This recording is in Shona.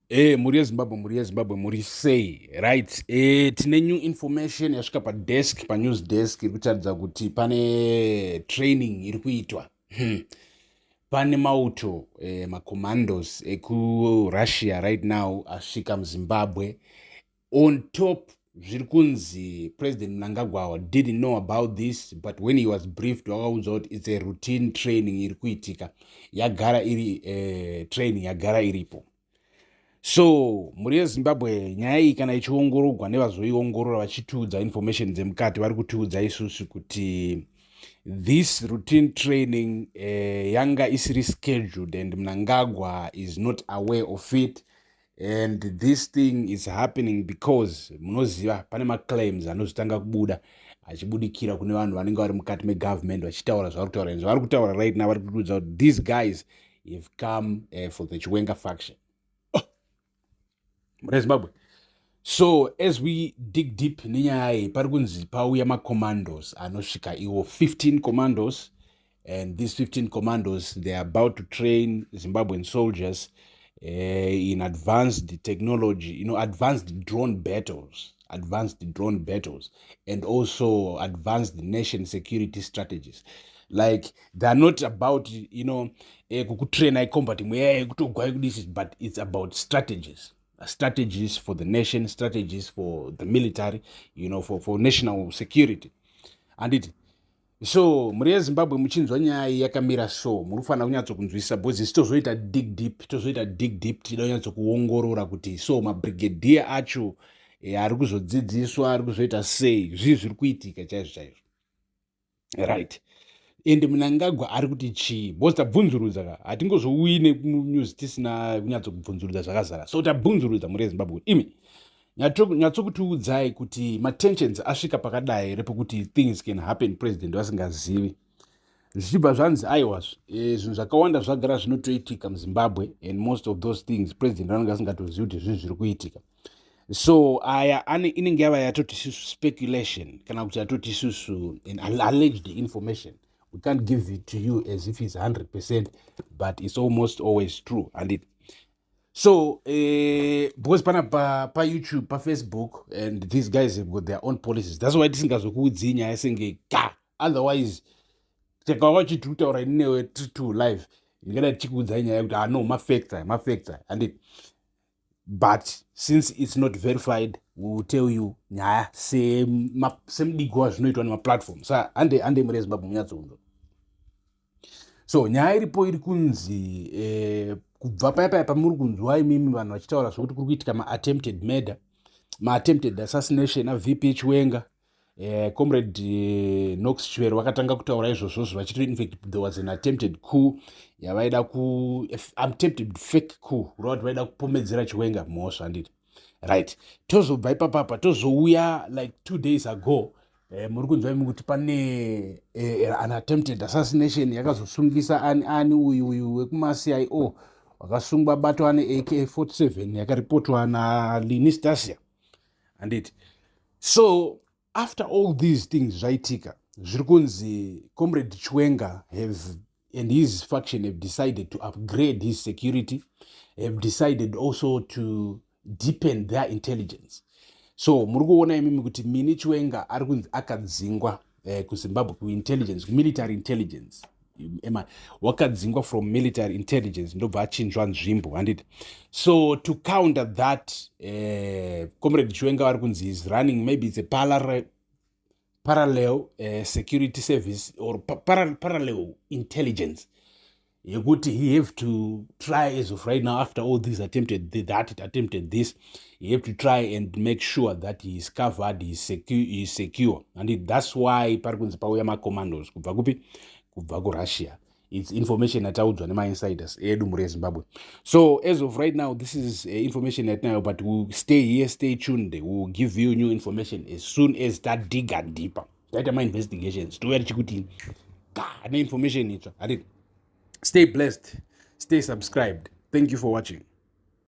Muri Zimbabwe, muri sei, right? Tine new information yasvika news desk iri kutaridza kuti pane training iri kuitwa. Pane mauto macommandos ekurussia right now asvika muzimbabwe. On top, zviri kunzi President Mnangagwa didn't know about this, but when he was briefed, it's a routine training iri kuitika. Yagara iri training yagara iripo. So muri Zimbabwe nyaya iyi kana ichiongororwa nevazoiongorora vachitiudza information dzemukati vari kutiudza isusu kuti this routine training yanga isiri scheduled and Mnangagwa is not aware of it, and this thing is happening because munoziva pane maclaims anozotanga kubuda achibudikira kune vanhu vanenge vari mukati megovernment vachitaura zvavari kutaura izvo vari kutaura right now vari kutiudza kuti these guys have come for the Chiwenga faction. Zimbabwe. So as we dig deep ninyaya pari kunzi pauya macommandos anosvika iwo 15 commandos, and these 15 commandos they are about to train Zimbabwean soldiers in advanced technology, advanced drone battles, and also advanced nation security strategies. Like they are not about kukutrain combat but it's about strategies for the nation, strategies for the military, for national security. And it so muri Zimbabwe muchinzwa nyaya yakamira so munofanira kunyatsokunzwisisa because tozoita dig deep tinonyatsokuongorora kuti so mabrigadier acho ari kuzodzidziswa ari kuzoita sei zviri kuitika chaizvo right. And Mnangagwa ari kuti chii because tabvunzurudza hatingozouyi nenews tisina kunyatsokubvunzurudza zvakazara, so tabvunzurudza muri Zimbabwe imi nyatsokutiudzai kuti matensions asvika pakadai here pekuti things can happen president vasingazivi. Zvichibva zvanzi aiwazvo zvinhu zvakawanda zvagara zvinotoitika muzimbabwe, and most of those things president vanenge asingatozivi kuti zvinhu zviri kuitika. So aya inenge yava yatoti isusu speculation kana kuti yatoti isusu an alleged information. We can't give it to you as if it's 100%, but it's almost always true. And it so because pa YouTube, pa Facebook, and these guys have got their own policies. That's why tisingazokuudzi nyaya senge ka. Otherwise, tikawachi tutaura inewe to live. Ingada chikuudza nyaya kuti no mafactor and it. But since it's not verified, we will tell you nyaya same digwa zvinoitwa nemaplatform. Sa ande muri Zimbabwe munyatsondo. So nyaya iripo iri kunzi kubva paya pamuri kunzwa imimi vanhu vachitaura zvokuti kuri kuitika ma-attempted murder, ma-attempted assassination aVP Chiwenga. Comrade Knox Chiwenga vakatanga kutaura izvozvozvo vachiti in fact there was an attempted coup yavaida attempted fake coup kuti vaida kupomedzera Chiwenga mhosva handiti right. Tozobva ipapapa tozouya like 2 days ago muri kunzwa imi kuti pane an attempted assassination yakazosungisa ani uyu wekuma-CIO wakasungwa batwa ne-AK-47 yakaripotwa naLinistasia handiti. So after all these things zvaitika zviri kunzi Comrade Chiwenga and his faction have decided to upgrade his security, have decided also to deepen their intelligence. So muri kuona imimi kuti mini Chiwenga ari kunzi akadzingwa kuZimbabwe kuintelligence, military intelligence. Wakadzingwa from military intelligence ndobva achinjwa nzvimbo handiti. So to counter that, Comrade Chiwenga vari kunzi is running, maybe it's a parallel security service or parallel intelligence yekuti he have to try as of right now after all this attempted this, he have to try and make sure that he is covered, he is secure. And that's why pari kunzi pauya macommandos kubva kupi kubva kuRussia. It's information ataudzwa nema-insiders edu muri Zimbabwe. So as of right now, this is information right now, but we'll stay here, stay tuned. We'll give you new information as soon as that digger deeper. That my investigations. To where chikuti information itsva. Stay blessed, stay subscribed. Thank you for watching.